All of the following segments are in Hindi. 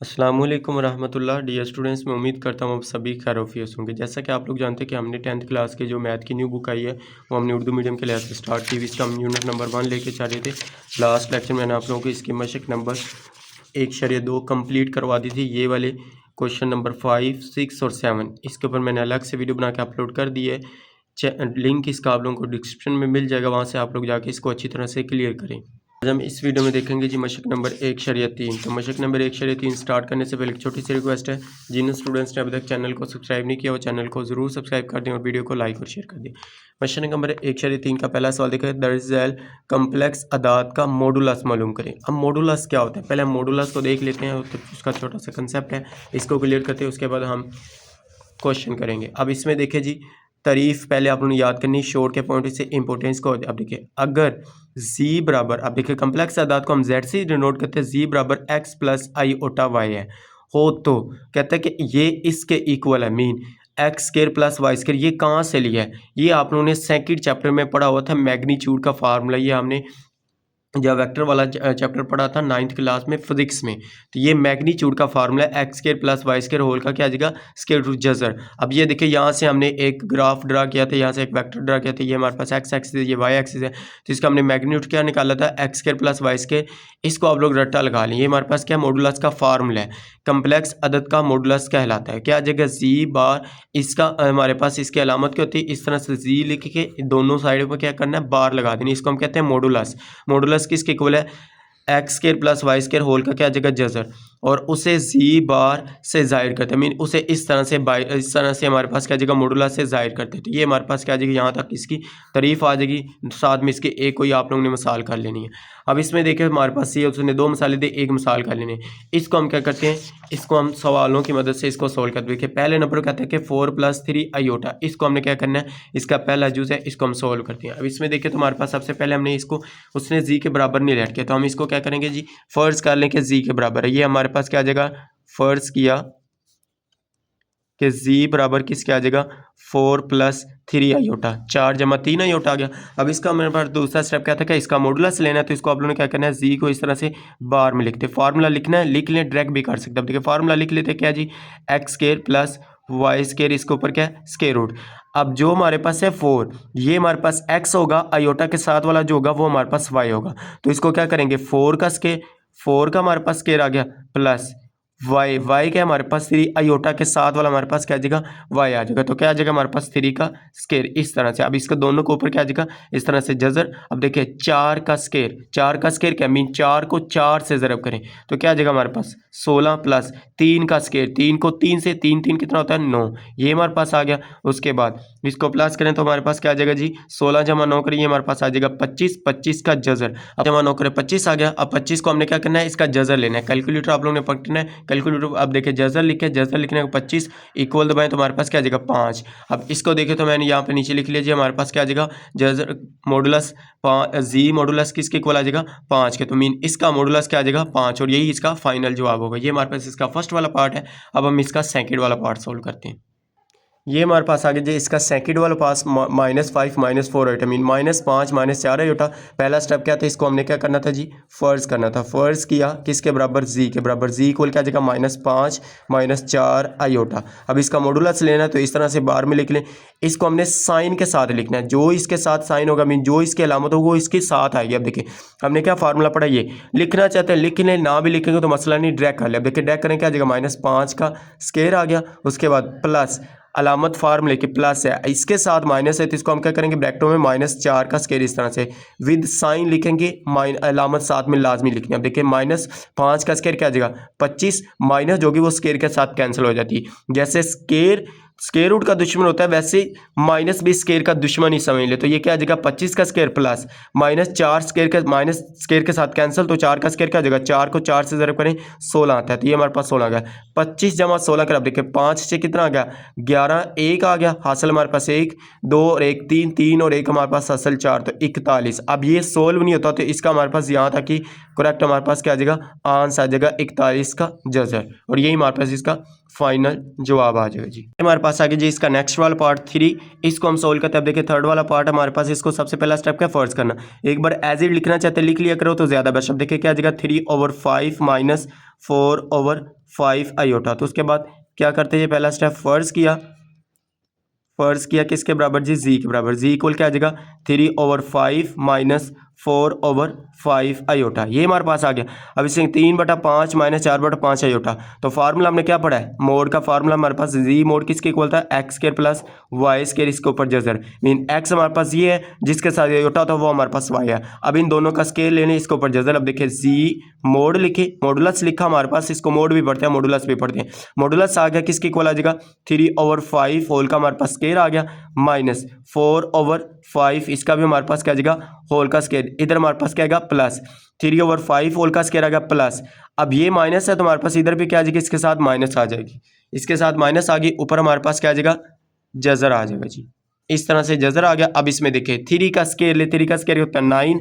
अस्सलामुअलैकुम रहमतुल्लाह डियर स्टूडेंट्स, मैं उम्मीद करता हूँ आप सभी खैरियत होंगे। जैसा कि आप लोग जानते हैं कि हमने 10th क्लास के जो मैथ की न्यू बुक आई है वो हमने उर्दू मीडियम के लिहाज से स्टार्ट की। इसका हम यूनिट नंबर 1 लेके चल रहे थे। लास्ट लेक्चर मैंने आप लोगों को इसकी मशक नंबर 1/2 कंप्लीट करवा दी थी। ये वाले क्वेश्चन नंबर 5, 6 और 7 इसके ऊपर मैंने अलग से वीडियो बना के अपलोड कर दी है। लिंक इसका आप लोगों को डिस्क्रिप्शन में मिल जाएगा, वहाँ से आप लोग जाके इसको अच्छी तरह से क्लियर करें। आज हम इस वीडियो में देखेंगे जी मशक नंबर 1/3। तो मशक नंबर 1/3 स्टार्ट करने से पहले एक छोटी सी रिक्वेस्ट है, जिन स्टूडेंट्स ने अभी तक चैनल को सब्सक्राइब नहीं किया वो चैनल को ज़रूर सब्सक्राइब कर दें और वीडियो को लाइक और शेयर कर दें। मशक नंबर 1/3 का पहला सवाल देखा है, दरअसल कम्प्लेक्स अदाद का मॉडुलस मालूम करें। अब मॉडुलस क्या होता है, पहले हम मॉडुलस को देख लेते हैं, तो उसका छोटा सा कंसेप्ट है, इसको क्लियर करते हैं, उसके बाद हम क्वेश्चन करेंगे। अब इसमें देखिए जी, तारीफ पहले आप लोगों ने याद करनी, शोर के पॉइंट से इंपॉर्टेंस को। अब देखिए, अगर जी बराबर, अब देखिए कम्प्लेक्स आदात को हम जेड से डिनोट करते हैं, जी बराबर एक्स प्लस आई ओटा वाई है हो, तो कहते हैं कि ये इसके इक्वल है, mean X square plus Y square. ये कहाँ से लिया है, ये आप लोगों ने सेकंड चैप्टर में पढ़ा हुआ था, मैग्नीट्यूड का फार्मूला। ये हमने जब वेक्टर वाला चैप्टर पढ़ा था 9th क्लास में फिजिक्स में, तो ये मैग्नीट्यूड का formula X square plus Y square whole का क्या आ जाएगा, स्केयर रूट जजर। अब ये देखिए, यहाँ से हमने एक ग्राफ ड्रा किया था, यहाँ से एक वेक्टर ड्रा किया था, ये हमारे पास एक्स एक्सिस है, ये वाई एक्सिस है, तो इसका हमने मैग्नीट्यूड क्या निकाला था, X square plus Y square. इसको आप लोग रट्टा लगा लें, ये हमारे पास क्या मॉडुलस का फार्मूला है, कम्प्लेक्स अदद का मॉडुलस कहलाता है। क्या आ जाएगा, जी बार, इसका हमारे पास इसकी अलामत क्या होती है, इस तरह से जी लिख के दोनों साइडों पर क्या करना है, बार लगा देनी, इसको हम कहते हैं मॉडुलस। मॉडुलस किसके इक्वल है, X square plus Y square whole का क्या जगह जजर, और उसे जी बार से जाहिर करते हैं, मीन उसे इस तरह से हमारे पास क्या जगह मॉडुलस से जाहिर करते हैं। तो ये हमारे पास क्या जाएगी, यहाँ तक इसकी तारीफ आ जाएगी, साथ में इसके एक कोई आप लोगों ने मिसाल कर लेनी है। अब इसमें देखिए हमारे पास ये उसने 2 मिसालें दी, एक मिसाल कर लेनी है। इसको हम क्या करते हैं, इसको हम सवालों की मदद से इसको सोल्व करते हैं। देखिए पहले नंबर को कहते हैं कि 4 + 3 आयोटा, इसको हमने क्या करना है, इसका पहला जूज़ है, इसको हम सोल्व करते हैं। अब इसमें देखिए तो हमारे पास सबसे पहले हमने इसको, उसने जी के बराबर नहीं लेट किया, तो हम इसको क्या करेंगे जी, फर्ज कर लें कि जी के बराबर है। ये हमारे पास क्या आ जाएगा, फर्ज किया कि जी बराबर किसके आ जाएगा, 4 + 3 आयोटा, 4 + 3 आयोटा आ गया। अब इसका मेरे पास दूसरा स्टेप क्या था कि इसका मॉडुलस लेना है, तो इसको आप लोगों ने क्या करना है, जी को इस तरह से बार में लिखते, फार्मूला लिखना है, लिख लें, डायरेक्ट भी कर सकते हैं। अब देखिए फार्मूला लिख लेते क्या जी, x square plus Y square, इसके ऊपर क्या है, स्केयर रूट। अब जो हमारे पास है 4, ये हमारे पास x होगा, आयोटा के साथ वाला जो होगा वो हमारे पास y होगा, तो इसको क्या करेंगे, 4 का स्केयर, 4 का हमारे पास स्केयर आ गया, प्लस y के हमारे पास 3, आयोटा के साथ वाला हमारे पास क्या आ जाएगा, y आ जाएगा, तो क्या आ जाएगा हमारे पास 3 का स्केयर, इस तरह से। अब इसका दोनों के ऊपर क्या आ जाएगा, इस तरह से जजर। अब देखिए 4 का स्केयर, 4 का स्केयर क्या, मीन 4 को 4 से ज़रब करें, तो क्या आ जाएगा हमारे पास 16, प्लस 3 का स्केयर, 3 को 3 से, 3 3 कितना होता है, 9, ये हमारे पास आ गया। उसके बाद इसको प्लस करें तो हमारे पास क्या आ जाएगा जी, 16 × 9 करें, ये हमारे पास आ जाएगा 25, 25 का जजर। अब जमा 9 करें 25 आ गया। अब 25 को हमने क्या करना है, इसका जजर लेना है, कैलकुलेटर आप लोगों ने पकड़ना है, कैलकुलेटर। अब देखिए जजर लिखे, जजर लिखने को 25 इक्वल दबाएं तो हमारे पास क्या आ जाएगा, 5। अब इसको देखें तो मैंने यहाँ पे नीचे लिख लिया जी, हमारे पास क्या आ जाएगा, जजर मॉडुलस जी मॉडुलस किसके इक्वल आ जाएगा, 5 के, तो मीन इसका मॉडुलस क्या आ जाएगा, 5, और यही इसका फाइनल जवाब होगा। ये हमारे पास इसका फर्स्ट वाला पार्ट है। अब हम इसका सेकंड वाला पार्ट सोल्व करते हैं। ये हमारे पास आगे जी, इसका सेकंड वाला पास -5 -4 आयोटा, मीन -5 -4 आयोटा। पहला स्टेप क्या था, इसको हमने क्या करना था जी, फर्ज करना था, फर्ज किया किसके बराबर, जी के बराबर, जी इक्वल क्या आ जाएगा, -5 -4 आयोटा। अब इसका मॉडुलस लेना है, तो इस तरह से बार में लिख लें, इसको हमने साइन के साथ लिखना है, जो इसके साथ साइन होगा, मीन जो इसकी अलामत होगा वो इसके साथ आएगी। अब देखिए हमने क्या फार्मूला पढ़ा, ये लिखना चाहते हैं लिख लें, ना भी लिखेंगे तो मसला नहीं, ड्रैग कर ले। अब देखिए ड्रैग करें, क्या आ जाएगा, -5 का स्केयर आ गया, उसके बाद प्लस अलामत फार्मूले के प्लस है, इसके साथ माइनस है, तो इसको हम क्या करेंगे, ब्रैकेटों में -4 का स्केयर, इस तरह से विद साइन लिखेंगे, अलामत साथ में लाजमी लिखनी है। अब देखिए -5 का स्केयर क्या आ जाएगा, 25, माइनस जो कि वो स्केयर के साथ कैंसिल हो जाती है। जैसे स्केयर रूट का दुश्मन होता है, वैसे माइनस भी स्केयर का दुश्मन ही समझ ले, तो ये क्या आ जाएगा, 25 का स्केयर प्लस -4 स्केयर का, माइनस स्केयर के साथ कैंसिल, तो 4 का स्केयर क्या आ जाएगा, 4 को 4 से ज़रब करें 16 आता है, तो ये हमारे पास 16 आ गया। 25 × 16 कर, अब देखिए 5 से कितना आ गया, 11, 1 आ गया, हासिल हमारे पास 1, 2 और 1 3, 3 और 1 हमारे पास हासिल 4, तो 41। अब ये सोल्व नहीं होता, तो इसका हमारे पास यहाँ था कि करेक्ट हमारे पास क्या आ जाएगा, आंसर आ जाएगा 41 का जजर, और यही हमारे पास इसका फाइनल जवाब आ जाएगा जी। हमारे पास पास आ गया जी इसका नेक्स्ट वाला पार्ट 3, इसको हम सोल्व करते हैं। अब देखिए थर्ड वाला पार्ट हमारे पास, इसको सबसे पहला स्टेप क्या फर्स्ट करना, एक बार एज इट लिखना चाहते लिख लिया करो तो ज़्यादा बेस्ट। अब देखिए क्या आ जाएगा 3/5 माइनस 4/5 आयोटा। तो उसके बाद क्या करते हैं, पहला स्टेप फर्स्ट किया किसके बराबर जी, जी के बराबर। जी इक्वल क्या आ जाएगा 3/5 माइनस 4/5 आयोटा, ये हमारे पास आ गया। अब इसे 3/5 माइनस 4/5 आयोटा। तो फार्मूला हमने क्या पढ़ा है, मोड का फार्मूला हमारे पास जी मोड किसके इक्वल था, X square plus Y square, इसके ऊपर जजर मीन एक्स हमारे पास ये है जिसके साथ आयोटा था वो हमारे पास वाई है। अब इन दोनों का स्केल लेने, इसके ऊपर जजर। अब देखिए जी मोड लिखे, मॉडुलस लिखा हमारे पास, इसको मोड भी पढ़ते हैं मॉडुलस भी पढ़ते हैं। मॉडुलस आ गया किसके इक्वल आ जाएगा 3/5 होल का हमारे पास स्केयर आ गया माइनस 4/5, इसका भी हमारे पास क्या आ जाएगा होल का स्केयर, इधर हमारे पास क्या आएगा प्लस 3/5 होल का स्केयर आ गया प्लस। अब ये माइनस है तो हमारे पास इधर भी क्या आ जाएगी, इसके साथ माइनस आ जाएगी, इसके साथ माइनस आ गई, ऊपर हमारे पास क्या आ जाएगा जजर आ जाएगा जी। इस तरह से जजर आ गया। अब इसमें देखिए 3 का स्केयर ले, 3 का स्केयर होता है 9,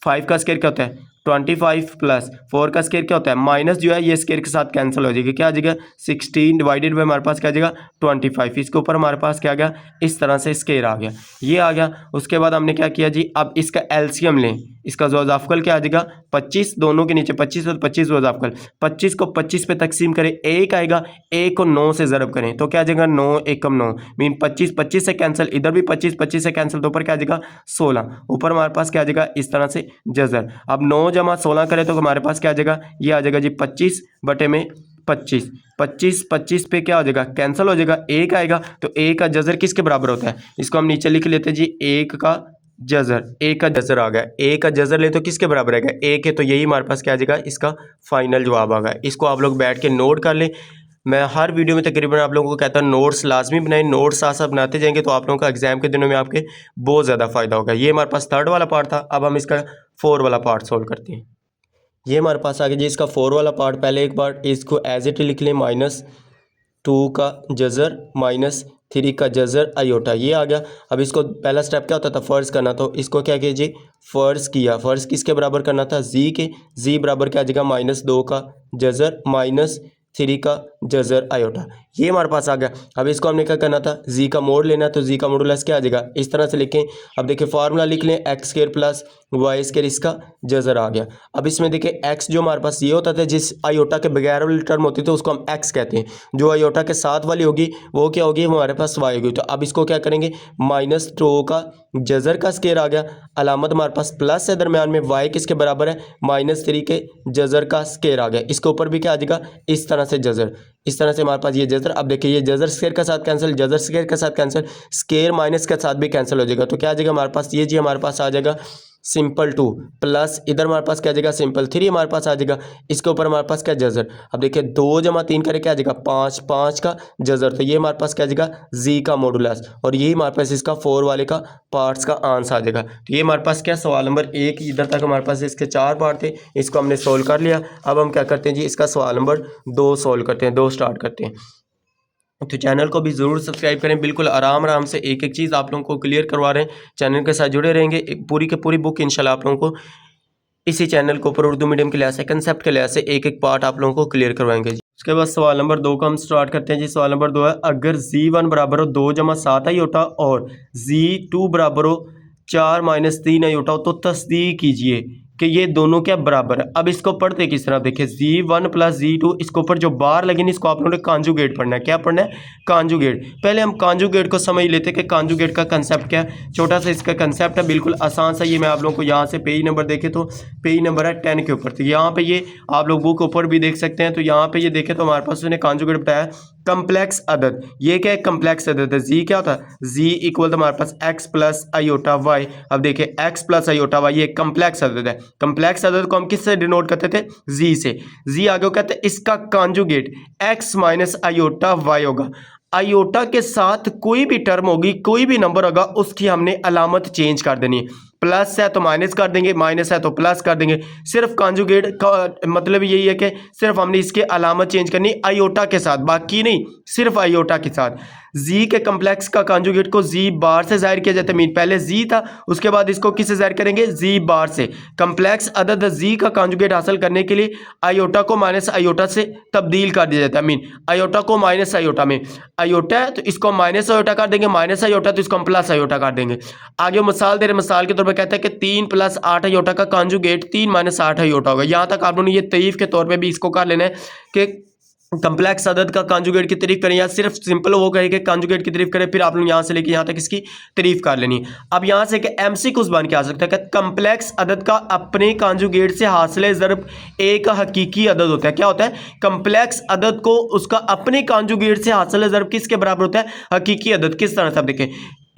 5 का स्केयर क्या होता है 25 प्लस 4 का स्केयर क्या होता है माइनस, जो है ये स्केयर के साथ कैंसिल हो जाएगी, क्या आ जाएगा 16 डिवाइडेड बाय हमारे पास क्या आ जाएगा 25, इसके ऊपर हमारे पास क्या आ गया इस तरह से स्केयर आ गया, ये आ गया। उसके बाद हमने क्या किया जी, अब इसका एलसीएम लें, इसका जोजाफकल क्या आ जाएगा 25, दोनों के नीचे 25 और 25 जोजाफकल, 25 को 25 पे तकसीम करें, एक आएगा, एक को 9 से ज़रब करें तो क्या आ जाएगा 9 एकम 9 मीन 25, 25 से कैंसिल, इधर भी 25, 25 से कैंसिल, तो ऊपर क्या आ जाएगा 16, ऊपर हमारे पास क्या आ जाएगा इस तरह से जजर। अब 9 जमा 16 करें तो हमारे पास क्या आ जाएगा, ये आ जाएगा जी 25 बटे में 25, 25 पे क्या हो जाएगा कैंसिल हो जाएगा, एक आएगा, तो एक का जजर किसके बराबर होता है, इसको हम नीचे लिख लेते हैं जी, एक का जजर आ गया, एक का जजर ले तो किसके बराबर आएगा एक है, तो यही हमारे पास क्या आ जाएगा इसका फाइनल जवाब आ गया। इसको आप लोग बैठ के नोट कर लें, मैं हर वीडियो में तकरीबन आप लोगों को कहता हूँ नोट्स लाजमी बनाएं, नोट्स साथ साथ बनाते जाएंगे तो आप लोगों का एग्जाम के दिनों में आपके बहुत ज़्यादा फायदा होगा। ये हमारे पास थर्ड वाला पार्ट था, अब हम इसका 4 वाला पार्ट सोल्व करते हैं। ये हमारे पास आ गया जी इसका 4 वाला पार्ट, पहले एक बार इसको एज इट लिख लें, -2 का जजर माइनस 3 का जजर आयोटा, ये आ गया। अब इसको पहला स्टेप क्या होता था फर्स्ट करना, तो इसको क्या कीजिए फर्स्ट किया, फर्स्ट किसके बराबर करना था जी के, जी बराबर क्या आ जाएगा -2 का जजर माइनस 3 का जजर आयोटा, ये हमारे पास आ गया। अब इसको हमने क्या करना था जी का मोड लेना है, तो जी का मॉडुलस क्या आ जाएगा इस तरह से लिखें। अब देखिए फार्मूला लिख लें X square plus Y square, इसका जजर आ गया। अब इसमें देखिए एक्स जो हमारे पास ये होता था, जिस आयोटा के बगैर वाली टर्म होती थी उसको हम एक्स कहते हैं, जो आयोटा के साथ वाली होगी वो क्या होगी हमारे पास वाई होगी। तो अब इसको क्या करेंगे -2 का जजर का स्क्वायर आ गया, अलामत हमारे पास प्लस है दरमियान में, वाई किसके बराबर है -3 के जजर का स्क्वायर आ गया, इसके ऊपर भी क्या आ जाएगा इस तरह से जजर, इस तरह से हमारे पास ये जजर। अब देखिए ये जजर स्क्वायर का साथ कैंसिल, जजर स्क्वायर के साथ कैंसिल, स्क्वायर माइनस के साथ भी कैंसिल हो जाएगा, तो क्या आ जाएगा हमारे पास ये जी हमारे पास आ जाएगा सिंपल 2 प्लस इधर हमारे पास क्या आ जाएगा सिंपल 3 हमारे पास आ जाएगा, इसके ऊपर हमारे पास क्या जजर। अब देखिए 2 जमा 3 करे क्या आ जाएगा 5, 5 का जजर, तो ये हमारे पास क्या आ जाएगा जी का मॉडुलस, और यही हमारे पास इसका 4 वाले का पार्ट्स का आंसर आ जाएगा। तो ये हमारे पास क्या सवाल नंबर 1, इधर तक हमारे पास इसके 4 पार्ट थे, इसको हमने सोल्व कर लिया। अब हम क्या करते हैं जी इसका सवाल नंबर 2 सोल्व करते हैं, 2 स्टार्ट करते हैं। तो चैनल को भी ज़रूर सब्सक्राइब करें, बिल्कुल आराम से एक एक चीज़ आप लोगों को क्लियर करवा रहे हैं, चैनल के साथ जुड़े रहेंगे, पूरी की पूरी बुक इंशाल्लाह आप लोगों को इसी चैनल के ऊपर उर्दू मीडियम के लिहाज से कंसेप्ट के लिहाज से एक एक पार्ट आप लोगों को क्लियर करवाएंगे जी। उसके बाद सवाल नंबर 2 का हम स्टार्ट करते हैं जी। सवाल नंबर 2 है, अगर Z1 बराबर हो 2 जमा 7 आयोटा और Z2 बराबर हो 4 माइनस 3 आयोटा हो, तो तस्दीक कीजिए कि ये दोनों क्या बराबर है। अब इसको पढ़ते किस तरह, देखिए Z1 प्लस Z2, इसके ऊपर जो बार लगी इसको आप लोगों ने कांजुगेट पढ़ना है। क्या पढ़ना है कांजुगेट। पहले हम कांजुगेट को समझ लेते कि कांजुगेट का कंसेप्ट क्या है। छोटा सा इसका कंसेप्ट है, बिल्कुल आसान सा। ये मैं आप लोगों को यहाँ से पेज नंबर देखे तो पेज नंबर है 10 के ऊपर, तो यहाँ पे ये आप लोग बुक ऊपर भी देख सकते हैं। तो यहाँ पे ये देखें तो हमारे पास उसने कांजुगेट बताया कम्प्लेक्स अदद। ये क्या है कम्प्लेक्स अदद है। जी क्या होता है जी इक्वल हमारे पास एक्स प्लस आयोटा वाई। अब देखिए एक्स प्लस आयोटा वाई ये कम्प्लेक्स अदद है। कम्प्लेक्स अदद को हम किससे डिनोट करते थे जी से। जी आगे कहते हैं इसका conjugate X minus iota Y होगा। आयोटा के साथ कोई भी टर्म होगी, कोई भी नंबर होगा, उसकी हमने अलामत चेंज कर देनी है। प्लस है तो माइनस कर देंगे, माइनस है तो प्लस कर देंगे। सिर्फ कॉन्जुगेट का मतलब यही है कि सिर्फ हमने इसके अलामत चेंज करनी आयोटा के साथ, बाकी नहीं, सिर्फ आयोटा के साथ। जी के कम्प्लेक्स का कॉन्जुगेट को जी बार से जाहिर किया जाता है। मीन पहले जी था, उसके बाद इसको किससे जाहिर करेंगे, जी बार से। कम्प्लेक्स अदद जी का कॉन्जुगेट हासिल करने के लिए आयोटा को माइनस आयोटा से तब्दील कर दिया जाता है। मीन आयोटा को माइनस आयोटा में, आयोटा है तो इसको माइनस आयोटा कर देंगे, माइनस आयोटा तो इसको हम प्लस आयोटा कर देंगे। आगे मिसाल दे रहे, मिसाल के तौर पर कहता है कि 3 + 8 आयोटा का कॉन्जुगेट 3 - 8 आयोटा होगा। यहाँ तक आप लोगों ने ये तरीफ के तौर पे भी इसको कर लेना है कि कंप्लेक्स अदद का कॉन्जुगेट की तारीफ करें या सिर्फ सिंपल वो कहे कि कॉन्जुगेट की तारीफ करें, फिर आप लोग यहाँ से लेके यहाँ तक इसकी तारीफ कर लेनी है। अब यहाँ से कि एमसीक्यूज बन के आ सकता है कि कंप्लेक्स अदद का अपने कॉन्जुगेट से हासिल ज़रब एक हकीकी अदद होता है। क्या होता है, कंप्लेक्स अदद को उसका अपने कॉन्जुगेट से हासिल ज़रब किसके बराबर होता है, हकीकी अदद। किस तरह से आप देखें,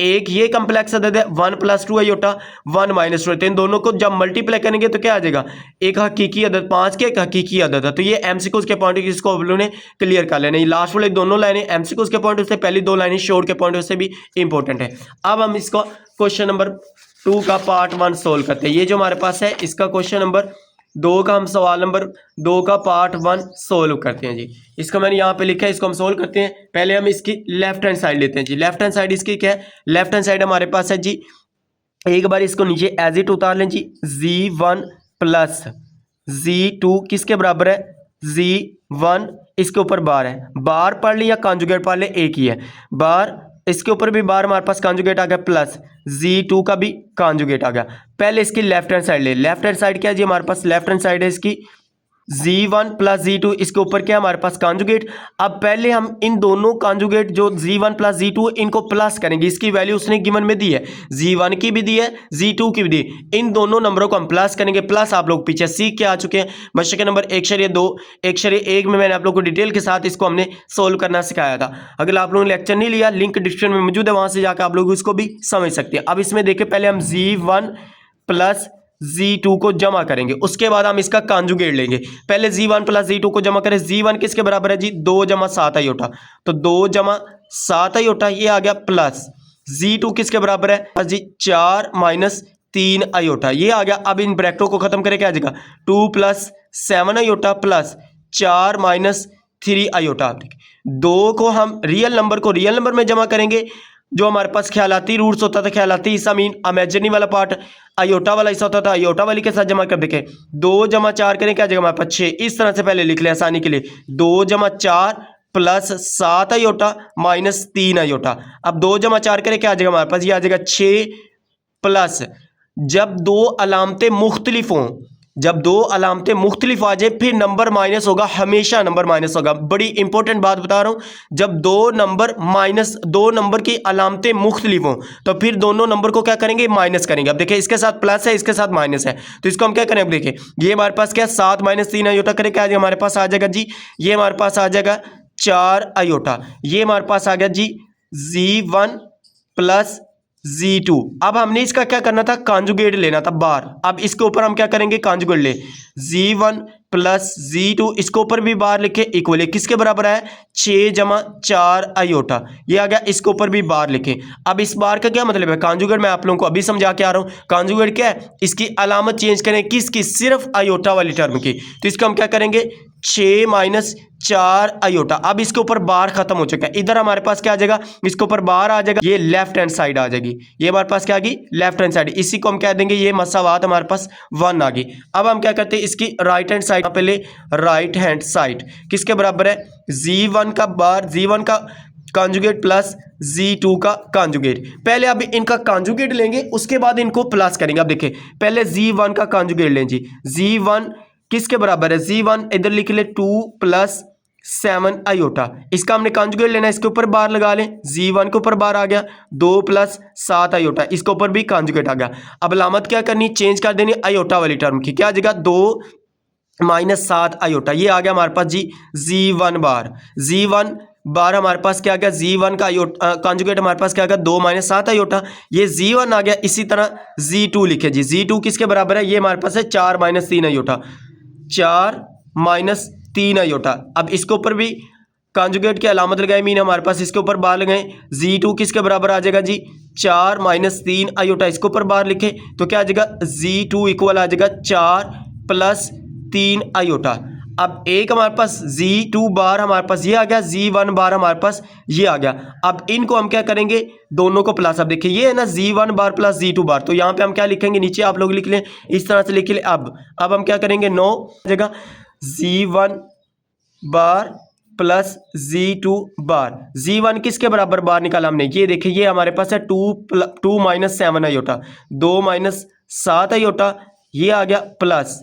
एक ये कंप्लेक्स अदद है 1 + 2 आयोटा 1 - 2, इन दोनों को जब मल्टीप्लाई करेंगे तो क्या आ जाएगा, एक हकीकी अदद 5 के एक हकीकी अदद है। तो ये एमसीक्यूज के पॉइंट इसको आप लोगों ने क्लियर कर लेना। ये लास्ट वाले दोनों लाइनें एमसीक्यूज के पॉइंट से, पहली 2 लाइनें शोर के पॉइंट से भी इंपॉर्टेंट है। अब हम इसको क्वेश्चन नंबर 2 का पार्ट 1 सोल्व करते हैं। ये जो हमारे पास है इसका क्वेश्चन नंबर 2 का हम सवाल नंबर 2 का पार्ट 1 सोल्व करते हैं जी। इसको मैंने यहाँ पे लिखा है, इसको हम सोल्व करते हैं। पहले हम इसकी लेफ्ट हैंड साइड लेते हैं जी। लेफ्ट हैंड साइड इसकी क्या है, लेफ्ट हैंड साइड हमारे पास है जी, एक बार इसको नीचे एज इट उतार लें जी। z1 + z2 किसके बराबर है, z1 इसके ऊपर बार है, बार पढ़ ली या कॉन्जुगेट पढ़ ले एक ही है, बार इसके ऊपर भी बार हमारे पास कॉन्जुगेट आ गया, प्लस z2 का भी कॉन्जुगेट आ गया। पहले इसकी लेफ्ट हैंड साइड ले, लेफ्ट हैंड साइड क्या है जी, हमारे पास लेफ्ट हैंड साइड है इसकी z1 + z2, इसके ऊपर क्या है हमारे पास कॉन्जुगेट। अब पहले हम इन दोनों कॉन्जुगेट जो z1 + z2 इनको प्लस करेंगे। इसकी वैल्यू उसने गिवन में दी है, z1 की भी दी है, z2 की भी दी है। इन दोनों नंबरों को हम प्लस करेंगे। प्लस आप लोग पीछे सीख के आ चुके हैं, मशक नंबर 1/2 1/1 में मैंने आप लोग को डिटेल के साथ इसको हमने सोल्व करना सिखाया था। अगर आप लोगों ने लेक्चर नहीं लिया, लिंक डिस्क्रिप्शन में मौजूद है, वहां से जाकर आप लोग इसको भी समझ सकते हैं। अब इसमें देखिए, पहले हम z1 + z2 को जमा करेंगे, उसके बाद हम इसका कॉन्जुगेट लेंगे। पहले z1 + z2 को जमा करें। z1 किसके बराबर है जी, 2 + 7 आयोटा, तो 2 + 7 आयोटा ये आ गया, प्लस z2 किसके बराबर है जी, 4 - 3 आयोटा ये आ गया। अब इन ब्रैकेटों को खत्म करके क्या आ जाएगा, 2 + 7 आयोटा प्लस 4 - 3 आयोटा। 2 को हम रियल नंबर को रियल नंबर में जमा करेंगे, जो हमारे पास ख्यालाती रूट्स होता था, ख्यालाती हिस्सा मीन इमेजिनरी वाला पार्ट आयोटा वाला हिस्सा होता था, आयोटा वाली के साथ जमा कर देखें। 2 + 4 करें, क्या आ जाएगा हमारे पास 6। इस तरह से पहले लिख लें आसानी के लिए, 2 + 4 + 7 आयोटा - 3 आयोटा। अब 2 + 4 करें, क्या आ जाएगा हमारे पास, ये आ जाएगा 6 प्लस, जब दो अलामतें मुख्तलिफ हों, जब दो अलामतें मुख्तलिफ आ जाए फिर नंबर माइनस होगा, हमेशा नंबर माइनस होगा। बड़ी इंपॉर्टेंट बात बता रहा हूं, जब दो नंबर की अलामतें मुख्तलिफ हों तो फिर दोनों नंबर को क्या करेंगे, माइनस करेंगे। अब देखिए, इसके साथ प्लस है, इसके साथ माइनस है, तो इसको हम क्या करें, अब देखिए ये हमारे पास क्या 7 - 3 आयोटा करें, क्या हमारे पास आ जाएगा जी, ये हमारे पास आ जाएगा 4 आयोटा। ये हमारे पास आ गया जी z1 + z2। अब हमने इसका क्या करना था, कॉन्जुगेट लेना था बार। अब इसके ऊपर हम क्या करेंगे, कॉन्जुगेट ले, z1 + z2 इसके ऊपर भी बार लिखे, इक्वल किसके बराबर है, 6 + 4 आयोटा ये आ गया, इसके ऊपर भी बार लिखे। अब इस बार का क्या मतलब है, कॉन्जुगेट मैं आप लोगों को अभी समझा के आ रहा हूं। कॉन्जुगेट क्या है, इसकी अलामत चेंज करें, किसकी, सिर्फ आयोटा वाली टर्म की। तो इसको हम क्या करेंगे, 6 - 4 आयोटा। अब इसके ऊपर बार खत्म हो चुका है, इधर हमारे पास क्या आ जाएगा, इसके ऊपर बार आ जाएगा, ये लेफ्ट हैंड साइड आ जाएगी, ये हमारे पास क्या आ गई, लेफ्ट हैंड साइड। इसी को हम कह देंगे ये मसावात हमारे पास 1 आ गई। अब हम क्या करते हैं, इसकी राइट हैंड साइड, पहले राइट हैंड साइड किसके बराबर है, z1 का बार, z1 का कॉन्जुगेट प्लस z2 का कॉन्जुगेट। पहले अब इनका कॉन्जुगेट लेंगे, उसके बाद इनको प्लस करेंगे। अब देखिए, पहले z1 का कॉन्जुगेट लें जी, z1 किसके बराबर है, z1 इधर लिख ले 2 + 7 आयोटा, इसका हमने कॉन्जुगेट लेना है, इसके ऊपर बार लगा लें, z1 के ऊपर बार आ गया, 2 + 7 आयोटा, इसके ऊपर भी कॉन्जुगेट आ गया। अब अलामत क्या करनी, चेंज कर देनी आयोटा वाली टर्म की, क्या आ जाएगा, 2 - 7 आयोटा ये आ गया हमारे पास जी z1 बार। z1 बार हमारे पास क्या आ गया, z1 का कॉन्जुगेट हमारे पास क्या आ गया, 2 - 7 आयोटा, ये z1 आ गया। इसी तरह z2 लिखे जी, z2 किसके बराबर है, ये हमारे पास है 4 - 3 आयोटा, 4 - 3 आयोटा। अब इसके ऊपर भी कॉन्जुगेट की अलामत लगाई, मीन हमारे पास इसके ऊपर बार लगाएं, z2 किसके बराबर आ जाएगा जी, 4 - 3 आयोटा, इसके ऊपर बार लिखे तो क्या आ जाएगा, z2 इक्वल आ जाएगा 4 + 3 आयोटा। अब एक हमारे पास Z2 बार हमारे पास ये आ गया, Z1 बार हमारे पास ये आ गया। अब इनको हम क्या करेंगे, दोनों को प्लस। अब देखिए ये है ना Z1 बार प्लस Z2 बार, तो यहाँ पे हम क्या लिखेंगे, नीचे आप लोग लिख लें, इस तरह से लिख लें। अब हम क्या करेंगे, 9 जगह Z1 बार प्लस Z2 बार। Z1 किसके बराबर बार निकाला हमने, ये देखिए ये हमारे पास है 2 माइनस 7 आयोटा, 2 माइनस 7 आयोटा, ये आ गया प्लस।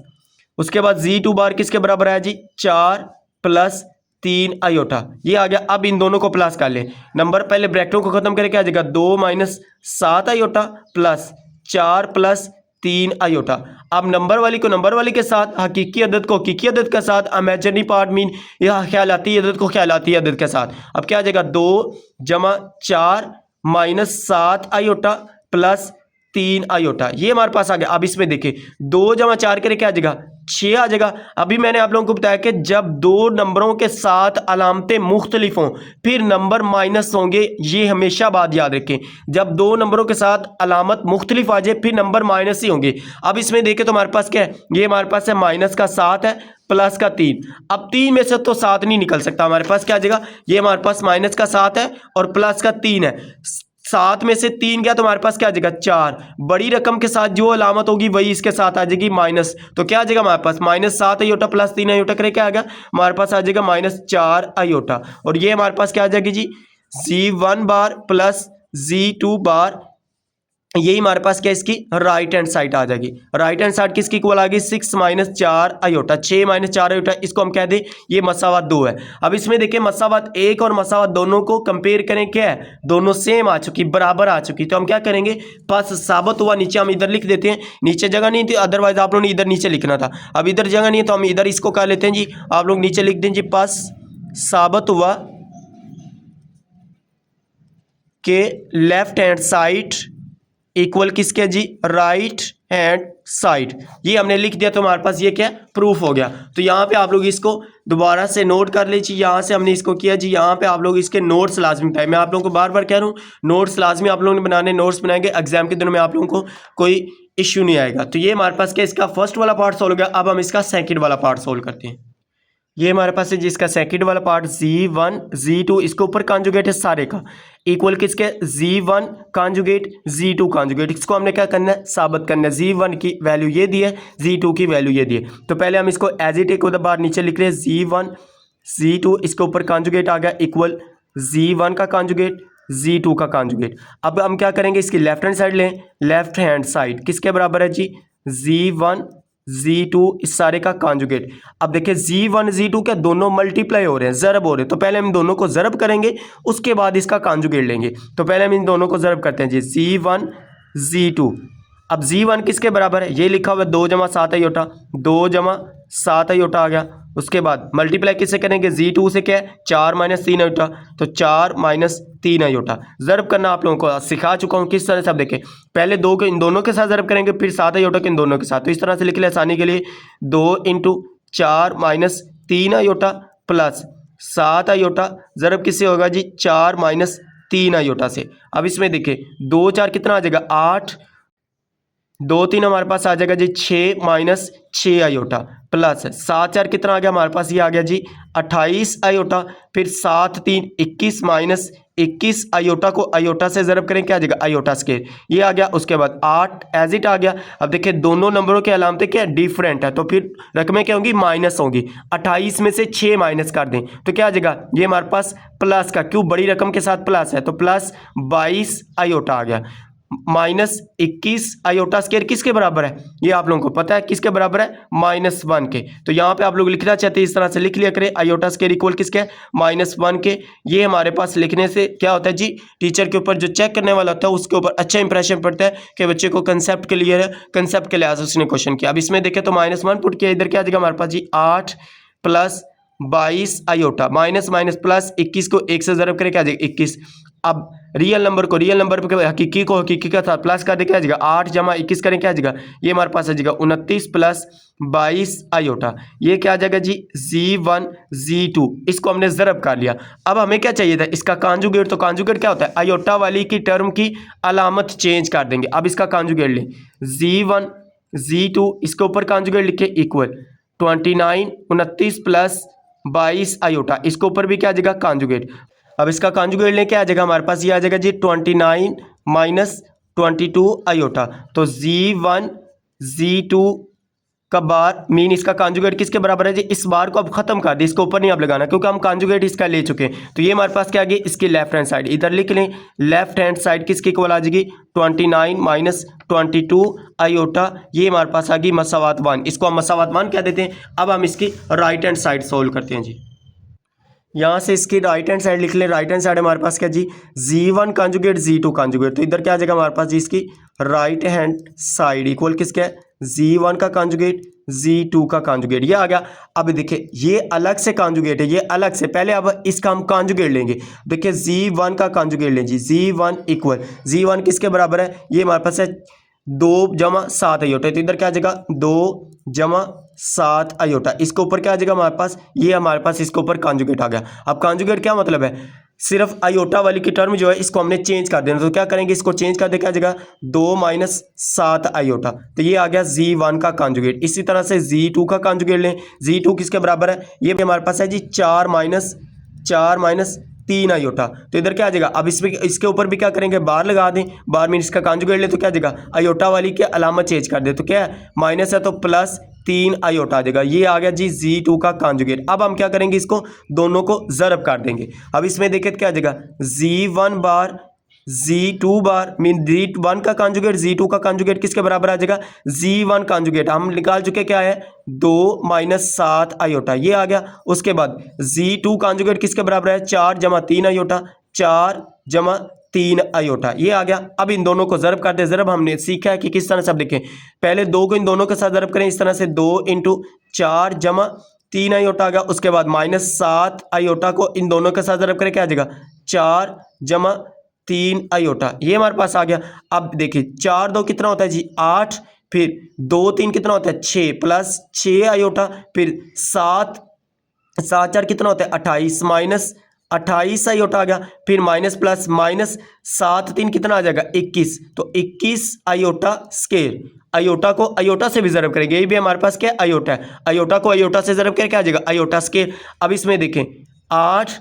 उसके बाद Z2 बार किसके बराबर है जी, 4 प्लस 3 आयोटा, ये आ गया। अब इन दोनों को प्लस कर लें, नंबर पहले ब्रैकेटों को खत्म करके आ जाएगा 2 minus 7 iota plus 4 plus 3 iota. अब नंबर वाली को नंबर वाली के साथ, हकीकी अदद को हकीकी अदद के साथ, इमेजिनरी पार्ट मीन यह ख्यालाती अदद को ख्यालाती अदद के साथ। अब क्या आ जाएगा, 2 जमा 4 माइनस 7 आयोटा प्लस 3 आयोटा, ये हमारे पास आ गया। अब इसमें देखिए 2 जमा 4 करे क्या आ जाएगा, 6 आ जाएगा। अभी मैंने आप लोगों को बताया कि जब दो नंबरों के साथ अलामतें मुख्तलिफ हों फिर नंबर माइनस होंगे, ये हमेशा बात याद रखें। जब दो नंबरों के साथ अलामत मुख्तलिफ आ जाए फिर नंबर माइनस ही होंगे। अब इसमें देखें तो हमारे पास क्या है, ये हमारे पास है माइनस का 7 है प्लस का 3। अब 3 में से तो 7 नहीं निकल सकता, हमारे पास क्या आ जाएगा, ये हमारे पास माइनस का 7 है और प्लस का 3 है। 7 में से 3 गया तो हमारे पास क्या आ जाएगा, 4। बड़ी रकम के साथ जो अलामत होगी वही इसके साथ आ जाएगी माइनस, तो क्या आ जाएगा हमारे पास, माइनस 7 आयोटा प्लस 3 आयोटा करे क्या आ गया, हमारे पास आ जाएगा माइनस 4 आयोटा। और ये हमारे पास क्या आ जाएगी जी, Z1 बार प्लस Z2 बार, यही हमारे पास क्या इसकी राइट हैंड साइड आ जाएगी। राइट हैंड साइड किसकी इक्वल आ गई, 6 माइनस 4 आयोटा, 6 माइनस 4 आयोटा, इसको हम कह दें ये मसावत 2 है। अब इसमें देखिए मसावत 1 और मसावत दोनों को कंपेयर करें, क्या है, दोनों सेम आ चुकी, बराबर आ चुकी, तो हम क्या करेंगे, पास साबित हुआ, नीचे हम इधर लिख देते हैं, नीचे जगह नहीं थी अदरवाइज आप लोगों ने इधर नीचे लिखना था। अब इधर जगह नहीं है तो हम इधर इसको कर लेते हैं जी, आप लोग नीचे लिख दें जी, पास साबित हुआ के लेफ्ट हैंड साइड इक्वल किसके जी, राइट हैंड साइड। ये हमने लिख दिया तो हमारे पास ये क्या प्रूफ हो गया। तो यहाँ पे आप लोग इसको दोबारा से नोट कर लीजिए, यहाँ से हमने इसको किया जी, यहाँ पे आप लोग इसके नोट्स लाजमी बनाए। मैं आप लोगों को बार बार कह रहा हूँ नोट्स लाजमी आप लोगों ने बनाने, नोट्स बनाएंगे एग्जाम के दिनों में आप लोगों को कोई इश्यू नहीं आएगा। तो ये हमारे पास क्या इसका फर्स्ट वाला पार्ट सोल्व हो गया। अब हम इसका सेकेंड वाला पार्ट सोल्व करते हैं। ये हमारे पास है जिसका सेकंड वाला पार्ट Z1 Z2, इसके ऊपर कॉन्जुगेट है सारे का, इक्वल किसके, Z1 कॉन्जुगेट Z2 कॉन्जुगेट। इसको हमने क्या करना है, साबित करना है। Z1 की वैल्यू ये दी है, Z2 की वैल्यू ये दी है। तो पहले हम इसको एज इट इज बाहर नीचे लिख रहे हैं, Z1 Z2, इसके ऊपर कॉन्जुगेट आ गया इक्वल Z1 का कॉन्जुगेट Z2 का कॉन्जुगेट। अब हम क्या करेंगे, इसकी लेफ्ट हैंड साइड लें, लेफ्ट हैंड साइड किसके बराबर है जी, Z1 Z2 इस सारे का कॉन्जुगेट। अब देखिए Z1 Z2 के दोनों मल्टीप्लाई हो रहे हैं, ज़रब हो रहे हैं, तो पहले हम दोनों को ज़रब करेंगे उसके बाद इसका कॉन्जुगेट लेंगे। तो पहले हम इन दोनों को ज़रब करते हैं जी, Z1 Z2। अब Z1 किसके बराबर है, ये लिखा हुआ है 2 जमा 7 आयोटा, 2 जमा 7 आयोटा आ गया। उसके बाद मल्टीप्लाई किससे करेंगे, Z2 से क्या है, 4 माइनस 3 आयोटा, तो 4 माइनस 3 आयोटा। ज़रब करना आप लोगों को सिखा चुका हूँ किस तरह से। आप देखें पहले 2 को इन दोनों के साथ ज़रब करेंगे, फिर 7 आयोटा के इन दोनों के साथ। तो इस तरह से लिख ले आसानी के लिए, 2 into 4 minus 3 iota plus 7 iota, ज़रब किससे होगा जी, 4 माइनस 3 आयोटा से। अब इसमें देखिए 2 4 कितना आ जाएगा, 8, 2 3 हमारे पास आ जाएगा जी 6 माइनस 6 आयोटा प्लस 7 4 कितना आ गया हमारे पास, ये आ गया जी 28 आयोटा, फिर 7 3 21 माइनस 21 आयोटा को आयोटा से ज़रब करें क्या आ जाएगा, आयोटा स्केयर, ये आ गया। उसके बाद 8 एज इट आ गया। अब देखिए दोनों नंबरों के अलामतें क्या डिफरेंट है, तो फिर रकमें क्या होंगी, माइनस होंगी। 28 में से 6 माइनस कर दें तो क्या आ जाएगा, ये हमारे पास प्लस का, क्यों बड़ी रकम के साथ प्लस है, तो प्लस 22 आयोटा आ गया, माइनस 21 आयोटा स्केयर किसके बराबर है, ये आप लोगों को पता है किसके बराबर है, -1 के। तो यहाँ पे आप लोग लिखना चाहते हैं इस तरह से लिख लिया करें, आयोटा स्केयर इक्वल किसके है, -1 के। ये हमारे पास लिखने से क्या होता है जी, टीचर के ऊपर जो चेक करने वाला होता है उसके ऊपर अच्छा इंप्रेशन पड़ता है कि बच्चे को कंसेप्ट क्लियर है, कंसेप्ट के लिहाज से उसने क्वेश्चन किया। अब इसमें देखें तो -1 पुट किया, इधर क्या आ जाएगा हमारे पास जी 8 plus 22 iota, minus minus plus 21 को 1 से ज़रब करके आ जाएगा 21। अब रियल नंबर को रियल नंबर पर हकीकी को हकीकी का साथ प्लस कर दे क्या आ जाएगा, 8 जमा 21 करें क्या आ जाएगा, ये हमारे पास आ जाएगा 29 प्लस 22 आयोटा। ये क्या आ जाएगा जी Z1 Z2, इसको हमने ज़रब कर लिया। अब हमें क्या चाहिए था, इसका कॉन्जुगेट। तो कॉन्जुगेट क्या होता है, आयोटा वाली की टर्म की अलामत चेंज कर देंगे। अब इसका कॉन्जुगेट लें, Z1 Z2 इसके ऊपर कॉन्जुगेट लिखे इक्वल 29 29 प्लस 22 आयोटा, इसके ऊपर भी क्या आ जाएगा कॉन्जुगेट। अब इसका कॉन्जुगेट लेके आ जाएगा हमारे पास, ये आ जाएगा जी 29 माइनस 22 आयोटा। तो Z1 Z2 का बार मीन इसका कॉन्जुगेट किसके बराबर है जी, इस बार को अब खत्म कर दी, इसके ऊपर नहीं अब लगाना क्योंकि हम कॉन्जुगेट इसका ले चुके हैं। तो ये हमारे पास क्या आ गई, इसकी लेफ्ट हैंड साइड इधर लिख लें, लेफ्ट हैंड साइड किसकी इक्वल आ जाएगी 29 माइनस 22 आयोटा, ये हमारे पास आ गई मसावात 1, इसको हम मसावात 1 कह देते हैं। अब हम इसकी राइट हैंड साइड सोल्व करते हैं जी। यहाँ से इसकी राइट हैंड साइड लिख लें, राइट हैंड साइड हमारे पास क्या जी Z1 कॉन्जुगेट Z2 कॉन्जुगेट, तो इधर क्या आ जाएगा हमारे पास जी, इसकी राइट हैंड साइड इक्वल किसके है Z1 का कॉन्जुगेट Z2 का कॉन्जुगेट, ये आ गया। अब देखिए ये अलग से कॉन्जुगेट है, ये अलग से, पहले अब इसका हम कॉन्जुगेट लेंगे। देखिए Z1 का कॉन्जुगेट लें जी, Z1 इक्वल Z1 किसके बराबर है, ये हमारे पास है 2 जमा 7 आयोटा, तो इधर क्या आ जाएगा 2 जमा 7 आयोटा, इसके ऊपर क्या आ जाएगा हमारे पास, ये हमारे पास इसके ऊपर कॉन्जुगेट आ गया। अब कॉन्जुगेट क्या मतलब है, सिर्फ आयोटा वाली की टर्म जो है इसको हमने चेंज कर देना, तो क्या करेंगे इसको चेंज कर दे, क्या आ जाएगा 2 माइनस 7 आयोटा, तो ये आ गया Z1 का कॉन्जुगेट। इसी तरह से Z2 का कॉन्जुगेट लें, Z2 किसके बराबर है, ये भी हमारे पास है जी 4 माइनस 3 आयोटा, तो इधर क्या आ जाएगा, अब इसमें इसके ऊपर भी क्या करेंगे बार लगा दें, बार में इसका कॉन्जुगेट ले तो क्या आ जाएगा आयोटा वाली के अलामत चेंज कर दे, तो क्या है माइनस है तो प्लस 3 आयोटा आ जाएगा, ये आ गया जी Z2 का कॉन्जुगेट। अब हम क्या करेंगे, इसको दोनों को ज़रब कर देंगे। अब इसमें देखिए क्या आ जाएगा Z1 बार Z2 बार मीन Z1 का कॉन्जुगेट Z2 का कॉन्जुगेट किसके बराबर आ जाएगा, Z1 कॉन्जुगेट हम निकाल चुके, क्या है 2 माइनस 7 आयोटा, ये आ गया। उसके बाद Z2 कॉन्जुगेट किसके बराबर है 4 जमा 3 आयोटा, 4 जमा 3 आयोटा, ये आ गया। अब इन दोनों को ज़रब करते, ज़रब हमने सीखा है कि किस तरह से, अब देखें पहले 2 को इन दोनों के साथ ज़रब करें, इस तरह से 2 इंटू 4 जमा 3 आयोटा आ गया। उसके बाद माइनस 7 आयोटा को इन दोनों के साथ ज़रब करें, क्या आ जाएगा 4 जमा 3 आयोटा, ये हमारे पास आ गया। अब देखिए 4 2 कितना होता है जी 8, फिर 2 3 कितना होता है 6 प्लस 6 आयोटा, फिर 7 7 4 कितना होता है 28 माइनस 28 आयोटा आ गया, फिर माइनस प्लस माइनस 7 3 कितना आ जाएगा 21, तो 21 आयोटा स्केयर। आयोटा को आयोटा से भी ज़रब करेंगे, ये भी हमारे पास क्या आयोटा है, आयोटा को आयोटा से ज़रब करके क्या आ जाएगा आयोटा स्केयर। अब इसमें देखें 8,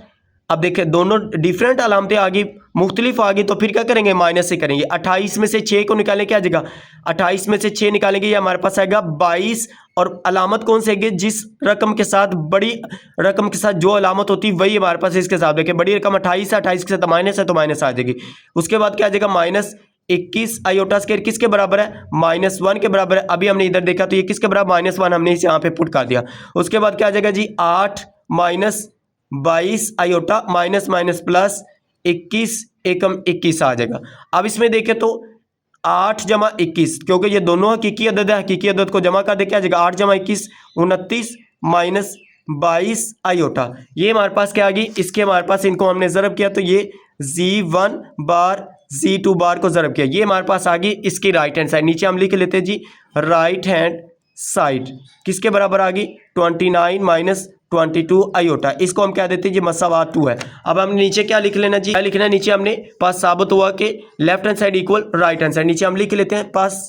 अब देखें दोनों डिफरेंट अलामतें आ गई, मुख्तलिफ आ गई, तो फिर क्या करेंगे माइनस से करेंगे। 28 में से 6 को निकालें, क्या आ जाएगा 28 में से 6 निकालेंगे, ये हमारे पास आएगा 22, और अलामत कौन से आएगी, जिस रकम के साथ बड़ी रकम के साथ जो अलामत होती है वही हमारे पास इसके साथ देखिए, बड़ी रकम 28 है, 28 के साथ माइनस है तो माइनस आ जाएगी। उसके बाद क्या आ जाएगा माइनस 21 आयोटा स्केयर किसके बराबर है -1 के बराबर है। अभी हमने इधर देखा तो ये किसके बराबर -1, हमने इसे यहाँ पे पुट कर दिया। उसके बाद क्या आ जाएगा जी 8 minus 22 iota minus minus plus 21 एकम 21 आ जाएगा। अब इसमें देखें तो 8 जमा 21, क्योंकि ये दोनों हकीकी अदद है, हकीकी अदद को जमा कर दे, क्या आ जाएगा 8 जमा 21 29 माइनस 22 आयोटा, ये हमारे पास क्या आ गई। इसके हमारे पास इनको हमने ज़रब किया तो ये Z1 बार Z2 बार को ज़रब किया, ये हमारे पास आ गई इसकी राइट हैंड साइड। नीचे हम लिख लेते हैं जी राइट हैंड साइड किसके बराबर आ गई 29 माइनस 22 आयोटा, इसको हम क्या देते हैं जी मसावात 2 है। अब हम नीचे क्या लिख लेना जी, क्या लिखना है नीचे हमने पास साबित हुआ कि left hand side equal right hand side, नीचे हम लिख लेते हैं पास,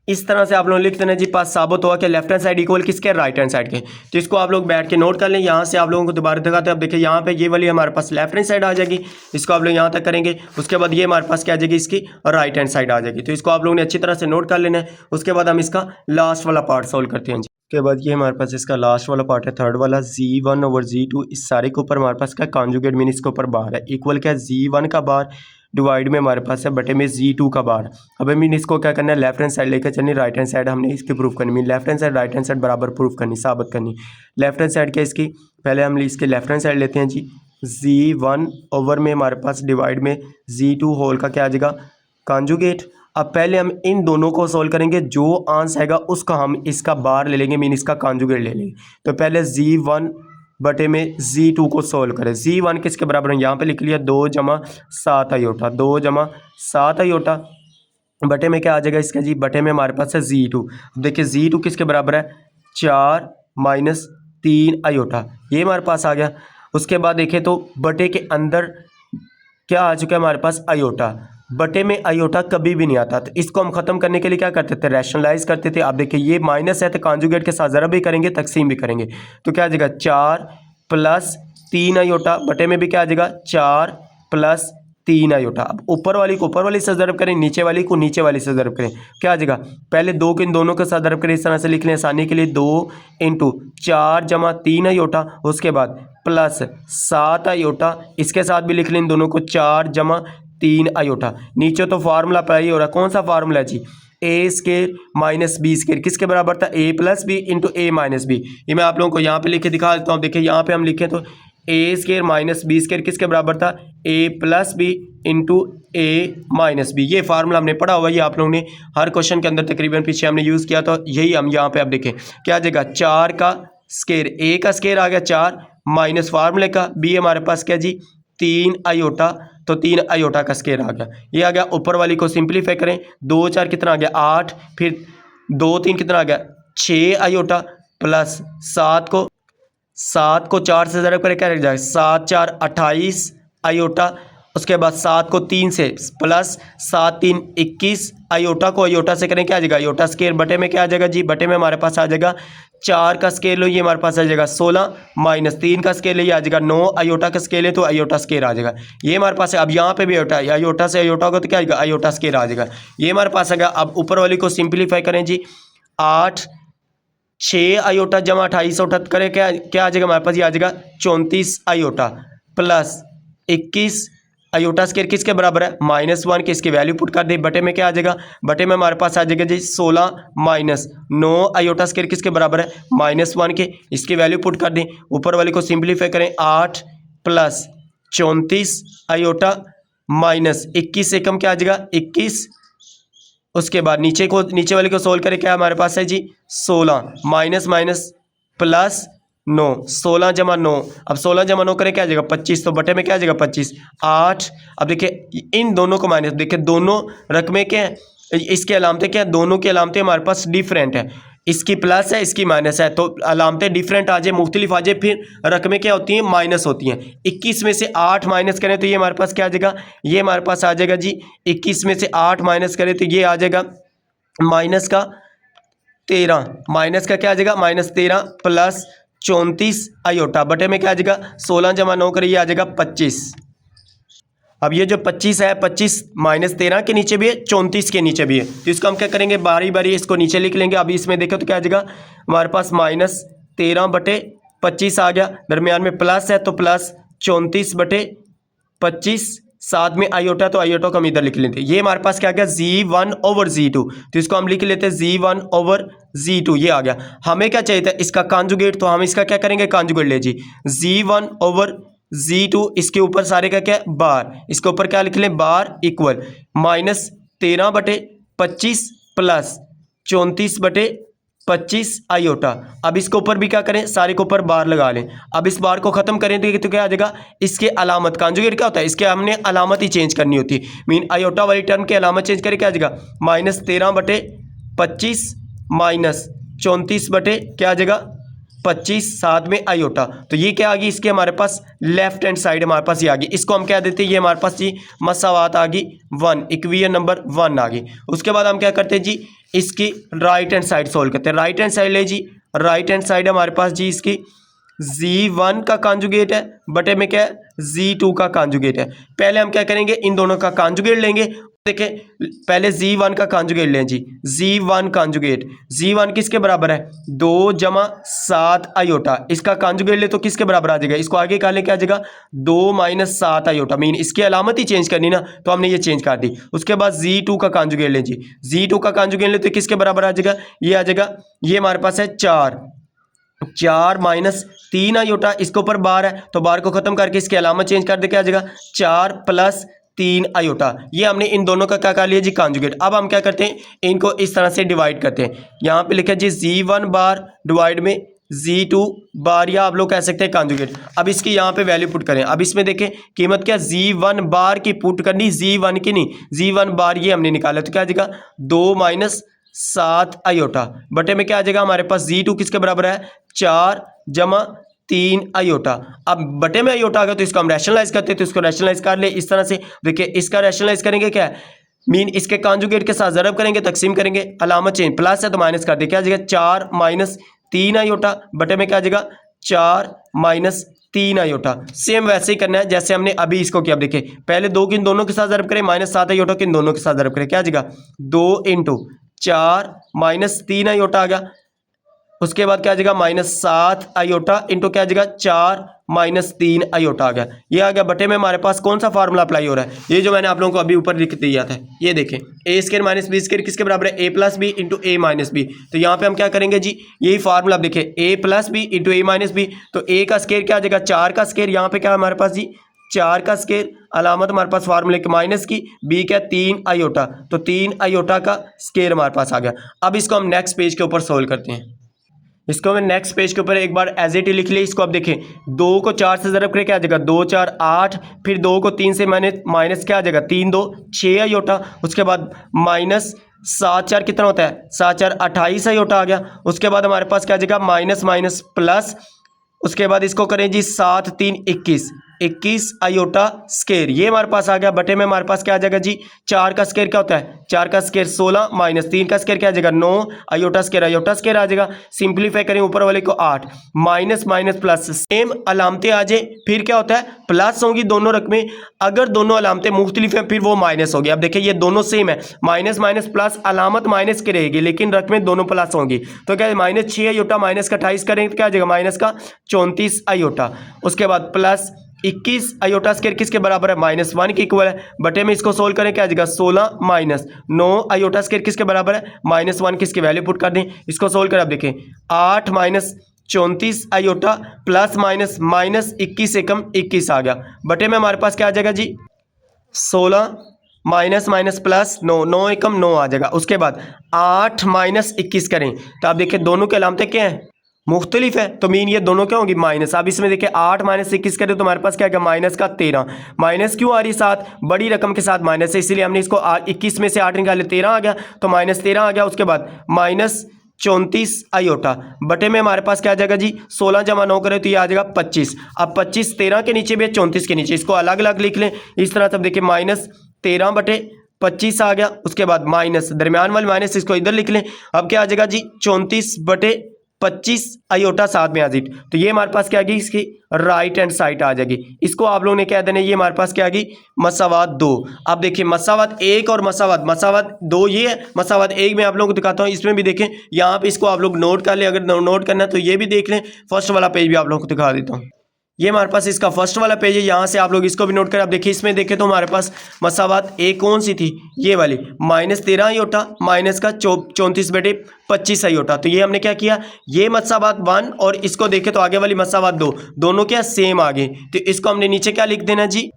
इस तरह से आप लोग लिख देना जी पास साबित हुआ कि लेफ्ट हैंड साइड इक्वल किसके राइट हैंड साइड के। तो इसको आप लोग बैठ के नोट कर लें, यहाँ से आप लोगों को दोबारा दिखाते हैं। अब देखिए यहाँ पे ये वाली हमारे पास लेफ्ट हैंड साइड आ जाएगी, इसको आप लोग यहाँ तक करेंगे, उसके बाद ये हमारे पास क्या आ जाएगी इसकी राइट हैंड साइड आ जाएगी। तो इसको आप लोगों ने अच्छी तरह से नोट कर लेना है। उसके बाद हम इसका लास्ट वाला पार्ट सोल्व करते हैं जी। उसके बाद ये हमारे पास इसका लास्ट वाला पार्ट है थर्ड वाला, Z1 ओवर Z2, इस सारे के ऊपर हमारे पास क्या कॉन्जुगेट मीन इसके ऊपर बार है, इक्वल क्या Z1 का बार डिवाइड में हमारे पास है बटे में Z2 का बार। अब मीन इसको क्या करना है लेफ्ट हैंड साइड लेकर चलनी, राइट हैंड साइड हमने इसकी प्रूफ करनी, mean left hand side right hand side बराबर प्रूफ करनी, साबित करनी। लेफ्ट हैंड साइड क्या इसकी, पहले हम इसके लेफ्ट हैंड साइड लेते हैं जी, Z1 ओवर में हमारे पास डिवाइड में Z2 होल का क्या आ जाएगा कॉन्जुगेट। अब पहले हम इन दोनों को सोल्व करेंगे, जो आंसर आएगा उसका हम इसका बार ले लेंगे, मीन इसका कॉन्जुगेट ले लेंगे। तो पहले Z1 बटे में Z2 को सोल्व करें। Z1 किसके बराबर है, यहाँ पे लिख लिया 2 जमा 7 आयोटा, 2 जमा 7 आयोटा बटे में क्या आ जाएगा इसका जी, बटे में हमारे पास है Z2। देखिए Z2 किसके बराबर है 4 माइनस 3 आयोटा, ये हमारे पास आ गया। उसके बाद देखें तो बटे के अंदर क्या आ चुका है हमारे पास आयोटा, बटे में आयोटा कभी भी नहीं आता। तो इसको हम खत्म करने के लिए क्या करते थे, रैशनलाइज करते थे। आप देखिए ये माइनस है तो कॉन्जुगेट के साथ ज़रा भी करेंगे, तकसीम भी करेंगे, तो क्या आ जाएगा 4 प्लस 3 आयोटा, बटे में भी क्या आ जाएगा 4 प्लस 3 आयोटा। अब ऊपर वाली को ऊपर वाली से ज़रब करें, नीचे वाली को नीचे वाली से ज़रब करें, क्या आ जाएगा, पहले 2 को इन दोनों के साथ ज़रब करें, इस तरह से लिख लें आसानी के लिए, 2 इंटू 4 जमा 3 आयोटा, उसके बाद प्लस 7 आयोटा, इसके साथ भी लिख लें इन दोनों को, 4 जमा 3 आयोटा। नीचे तो फार्मूला अप्लाई हो रहा है, कौन सा फार्मूला है जी, ए स्केयर माइनस बी स्केयर, किसके बराबर था, ए प्लस बी इंटू ए माइनस बी। ये मैं आप लोगों को यहाँ पे लिख के दिखा देता हूँ। देखिए यहाँ पे हम लिखें तो ए स्केयर माइनस बी स्केयर किसके बराबर था, ए प्लस बी इंटू ए माइनस बी। ये फार्मूला हमने पढ़ा हुआ है, ये आप लोगों ने हर क्वेश्चन के अंदर तकरीबन पीछे हमने यूज़ किया, तो यही हम यहाँ पे अब देखें क्या आ जाएगा, 4 का स्केयर, ए का स्केयर आ गया 4 माइनस फार्मूले का बी हमारे पास क्या जी 3 आयोटा, तो 3 आयोटा का स्केयर आ गया। ये आ गया, ऊपर वाली को सिंप्लीफाई करें, 2 4 कितना आ गया 8, फिर 2 3 कितना आ गया 6 आयोटा, प्लस 7 को 4 से ज़रा करें, क्या रह जाएगा 7 4 28 आयोटा, उसके बाद 7 को 3 से प्लस 7 3 21 आयोटा को आयोटा से करें, क्या आ जाएगा आयोटा स्केयर, बटे में क्या आ जाएगा जी, बटे में हमारे पास आ जाएगा 4 का स्केयर लो, ये हमारे पास आ जाएगा 16 माइनस 3 का स्केयर ले, ये आ जाएगा 9 आयोटा का स्केयर है तो आयोटा स्केयर आ जाएगा। ये हमारे पास है, अब यहाँ पे भी आयोटा, आयोटा से आयोटा को तो क्या आएगा आयोटा स्केयर आ जाएगा। ये हमारे पास आ गया। अब ऊपर वाली को सिंप्लीफाई करें जी, 8 6 आयोटा जमा 28 उठत करें, क्या क्या आ जाएगा हमारे पास, ये आ जाएगा 34 आयोटा प्लस 21 आयोटा स्केयर किसके बराबर है -1 के, इसकी वैल्यू पुट कर दी, बटे में क्या आ जाएगा, बटे में हमारे पास आ जाएगा जी 16 माइनस 9 आयोटा स्केयर किसके बराबर है -1 के, इसकी वैल्यू पुट कर दी। ऊपर वाले को सिंप्लीफाई करें, 8 प्लस 34 आयोटा माइनस 21 से कम क्या आ जाएगा 21, उसके बाद नीचे वाले को सोल्व करें, क्या हमारे पास है जी 16 माइनस माइनस प्लस 9, 16 जमा 9, अब 16 जमा 9 करें क्या आ जाएगा 25, तो बटे में क्या आ जाएगा 25 8। अब देखिए इन दोनों को माइनस, देखिए दोनों रकमें क्या है, इसकी अलामतें क्या है, दोनों की अलामतें हमारे पास डिफरेंट है, इसकी प्लस है इसकी माइनस है, तो अलामतें डिफरेंट आ जाए मुख्तलिफ आ जाए, फिर रकमें क्या होती हैं माइनस होती हैं। 21 में से 8 माइनस करें तो ये हमारे पास क्या आ जाएगा, ये हमारे पास आ जाएगा जी 21 में से 8 माइनस करें तो ये आ जाएगा माइनस का 13, माइनस का क्या आ जाएगा -13 प्लस 34 आयोटा, बटे में क्या आ जाएगा 16 जमा 9 करिए आ जाएगा 25। अब ये जो 25 है, 25 -13 के नीचे भी है 34 के नीचे भी है, तो इसको हम क्या करेंगे बारी बारी इसको नीचे लिख लेंगे। अभी इसमें देखो तो क्या आ जाएगा हमारे पास -13 बटे 25 आ गया, दरमियान में प्लस है तो प्लस 34 बटे 25, साथ में आयोटा, तो आयोटा को हम इधर लिख लेते हैं। ये हमारे पास क्या आ गया Z1/Z2, तो इसको हम लिख लेते हैं Z1/Z2, ये आ गया। हमें क्या चाहिए था इसका कॉन्जुगेट, तो हम इसका क्या करेंगे कॉन्जुगेट ले जी Z1/Z2, इसके ऊपर सारे का क्या बार, इसके ऊपर क्या लिख लें बार इक्वल -13 बटे 25 प्लस 34 बटे 25 आयोटा। अब इसके ऊपर भी क्या करें सारे के ऊपर बार लगा लें। अब इस बार को खत्म करें तो क्या आ जाएगा, इसके अलामत कॉन्जुगेट क्या होता है, इसके हमने अलामत ही चेंज करनी होती है, मीन आयोटा वाली टर्म की अलामत चेंज करें क्या आ जाएगा -13 बटे 25 माइनस 34 बटे क्या आ जाएगा 25, साथ में आयोटा, तो ये क्या आ गई इसके हमारे पास लेफ्ट हैंड साइड हमारे पास ये आ गई, इसको हम क्या देते हैं ये हमारे पास जी मसावात आ गई 1, इक्वेशन नंबर 1 आ गई। उसके बाद हम क्या करते हैं जी इसकी राइट हैंड साइड सोल्व करते हैं। राइट हैंड साइड ले जी, राइट हैंड साइड हमारे पास जी इसकी Z1 का कॉन्जुगेट है, बटे में क्या है Z2 का कॉन्जुगेट है। पहले हम क्या करेंगे इन दोनों का कॉन्जुगेट लेंगे, देखें पहले Z1 का कॉन्जुगेट लें जी, Z1 कॉन्जुगेट, Z1 किसके बराबर है 2 जमा 7 आयोटा, इसका कॉन्जुगेट ले तो किसके बराबर आ जाएगा, इसको आगे निकालने क्या आ जाएगा 2 माइनस 7 आयोटा, मीन इसकी अलामत ही चेंज करनी ना, तो हमने ये चेंज कर दी। उसके बाद Z2 का कॉन्जुगेट लें जी, Z2 का कॉन्जुगेट ले तो किसके बराबर आ जाएगा, ये आ जाएगा ये हमारे पास है 4 माइनस 3 आयोटा, इसके ऊपर बार है तो बार को खत्म करके इसकी अलामत चेंज कर दे क्या आ जाएगा 4 प्लस 3 आयोटा। ये हमने इन दोनों का क्या कर लिया जी कॉन्जुगेट। अब हम क्या करते हैं इनको इस तरह से डिवाइड करते हैं, यहाँ पे लिखा जी Z1 बार डिवाइड में Z2 बार, या आप लोग कह सकते हैं कॉन्जुगेट। अब इसकी यहाँ पे वैल्यू पुट करें, अब इसमें देखें कीमत क्या Z1 बार की पुट करनी, Z1 की नहीं, Z1 बार ये हमने निकाला, तो क्या आ जाएगा 2 माइनस 7 आयोटा, बटे में क्या आ जाएगा हमारे पास Z2 किसके बराबर है 4 जमा 3 आयोटा। अब बटे में आयोटा आ गया तो इसको हम रैशनलाइज करते हैं, तो इसको रैशनलाइज कर ले इस तरह से। देखिए इसका रैशनलाइज करेंगे क्या है, मीन इसके कॉन्जुगेट के साथ ज़रब करेंगे, तकसीम करेंगे, अलामत चेंज, प्लस है तो माइनस कर दे, क्या आ जाएगा 4 माइनस 3 आयोटा बटे में क्या आ जाएगा 4 माइनस 3 आयोटा। सेम वैसे ही करना है जैसे हमने अभी इसको किया। अब देखिए पहले 2 किन दोनों के साथ ज़रब करें, माइनस 7 आयोटा किन दोनों के साथ ज़रब करें, क्या आ जाएगा 2 इंटू 4 माइनस 3 आयोटा आ गया। उसके बाद क्या आ जाएगा -7 आयोटा इंटू क्या आ जाएगा 4 माइनस 3 आयोटा आ गया। ये आ गया बटे में हमारे पास कौन सा फार्मूला अप्लाई हो रहा है, ये जो मैंने आप लोगों को अभी ऊपर लिख दिया था, ये देखें ए स्क्वायर माइनस बी स्क्वायर किसके बराबर है, ए प्लस बी इंटू ए माइनस बी। तो यहाँ पे हम क्या करेंगे जी, यही फार्मूला देखें ए प्लस बी इंटू ए माइनस बी। तो ए का स्क्वायर क्या आ जाएगा 4 का स्क्वायर, यहाँ पे क्या है हमारे पास जी 4 का स्क्वायर, अलामत हमारे पास फार्मूले के माइनस की, बी क्या 3 आयोटा, तो 3 आयोटा का स्क्वायर हमारे पास आ गया। अब इसको हम नेक्स्ट पेज के ऊपर सोल्व करते हैं। इसको मैं नेक्स्ट पेज के ऊपर एक बार एज इट लिख लिया। इसको अब देखें 2 को 4 से ज़रब करें क्या आ जाएगा 2 4 8, फिर 2 को 3 से माइनस क्या आ जाएगा 3 2 6 आयोटा। उसके बाद माइनस 7 4 कितना होता है 7 4 28 आयोटा आ गया। उसके बाद हमारे पास क्या आ जाएगा माइनस माइनस प्लस, उसके बाद इसको करें जी 7 3 21 आयोटा स्क्वायर, ये हमारे पास आ गया। बटे में हमारे पास क्या आ जाएगा जी 4 का स्क्वायर क्या होता है 4 का स्क्वायर 16 माइनस 3 का स्क्वायर क्या आ जाएगा 9 आयोटा स्क्वायर आ जाएगा। सिंप्लीफाई करें ऊपर वाले को 8 माइनस माइनस प्लस, सेम अलामतें आ जाए फिर क्या होता है प्लस होंगी दोनों रकमें। अगर दोनों अलामतें मुख्तलिफ हैं फिर वो माइनस होगी। अब देखिए ये दोनों सेम है, माइनस माइनस प्लस, अलामत माइनस की रहेगी लेकिन रकमें दोनों प्लस होंगी। तो क्या माइनस 6 आयोटा माइनस का 28 करेंगे तो क्या आ जाएगा माइनस का 34 आयोटा। उसके बाद प्लस 21 आयोटा स्क्वायर किसके बराबर है -1 के इक्वल है। बटे में इसको सोल्व करें क्या आ जाएगा 16 माइनस 9 आयोटा स्क्वायर किसके बराबर है -1 किसकी वैल्यू पुट कर दें। इसको सोल्व करें, अब देखें 8 minus 34 iota plus minus minus 21 एकम 21 आ गया। बटे में हमारे पास क्या आ जाएगा जी 16 माइनस माइनस प्लस 9 9 एकम 9 आ जाएगा। उसके बाद 8 माइनस 21 करें तो आप देखिए दोनों के अलामतें क्या हैं मुख्तलिफ है, तो मीन ये दोनों क्या होंगी माइनस। अब इसमें देखिए 8 माइनस 21 करें तो हमारे पास क्या आएगा माइनस का 13। माइनस क्यों आ रही साथ, बड़ी रकम के साथ माइनस है इसलिए हमने इसको 21 में से 8 निकाले 13 आ गया, तो -13 आ गया। उसके बाद माइनस 34 आयोटा बटे में हमारे पास क्या आ जाएगा जी 16 जमा 9 करें तो ये आ जाएगा 25। अब 25 13 के नीचे भी है 34 के नीचे, इसको अलग अलग लिख लें इस तरह। तब देखिए -13 बटे 25 आ गया। उसके बाद माइनस दरमियान वाले माइनस इसको इधर लिख लें। अब क्या आ जाएगा जी 34 बटे 25 आयोटा साथ में आजिट, तो ये हमारे पास क्या आ गई इसकी राइट हैंड साइड आ जाएगी। इसको आप लोगों ने क्या देना, ये हमारे पास क्या आ गई मसावात 2। अब देखिए मसावात 1 और मसावात 2 ये है। मसावात 1 में आप लोगों को दिखाता हूँ, इसमें भी देखें यहाँ पे इसको आप लोग नोट कर ले, अगर नोट करना है तो ये भी देख लें। फर्स्ट वाला पेज भी आप लोगों को दिखा देता हूँ, ये हमारे पास इसका फर्स्ट वाला पेज है, यहाँ से आप लोग इसको भी नोट करें। अब देखिए इसमें देखें तो हमारे पास मसावात एक कौन सी थी, ये वाली -13 आयोटा माइनस का 34 बटे 25 आयोटा। तो ये हमने क्या किया, ये मसावात 1 और इसको देखें तो आगे वाली मसावात 2 दोनों क्या सेम आ गए, तो इसको हमने नीचे क्या लिख देना जी,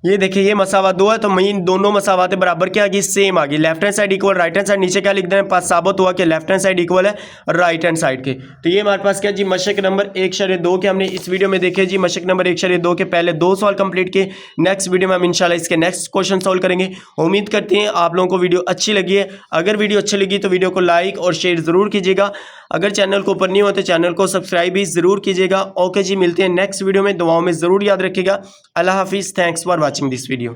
ये देखिए ये मसावात 2 है तो मीन दोनों मसावातें बराबर क्या आ गई सेम आ गई। Left hand side equal right hand side, नीचे क्या लिख देना पास साबित हुआ कि लेफ्ट हैंड साइड इक्वल है राइट हैंड साइड के। तो ये हमारे पास क्या जी मशक नंबर 1/2 के हमने इस वीडियो में देखे जी। मशक नंबर 1/2 के पहले 2 सवाल कंप्लीट किए। नेक्स्ट वीडियो में हम इंशाल्लाह इसके नेक्स्ट क्वेश्चन सॉल्व करेंगे। उम्मीद करते हैं आप लोगों को वीडियो अच्छी लगी है। अगर वीडियो अच्छी लगी तो वीडियो को लाइक और शेयर ज़रूर कीजिएगा। अगर चैनल को ऊपर नहीं हो तो चैनल को सब्सक्राइब भी ज़रूर कीजिएगा। ओके जी, मिलते हैं नेक्स्ट वीडियो में, दुआओं में ज़रूर याद रखिएगा। अल्लाह हाफिज़, thanks for watching this video.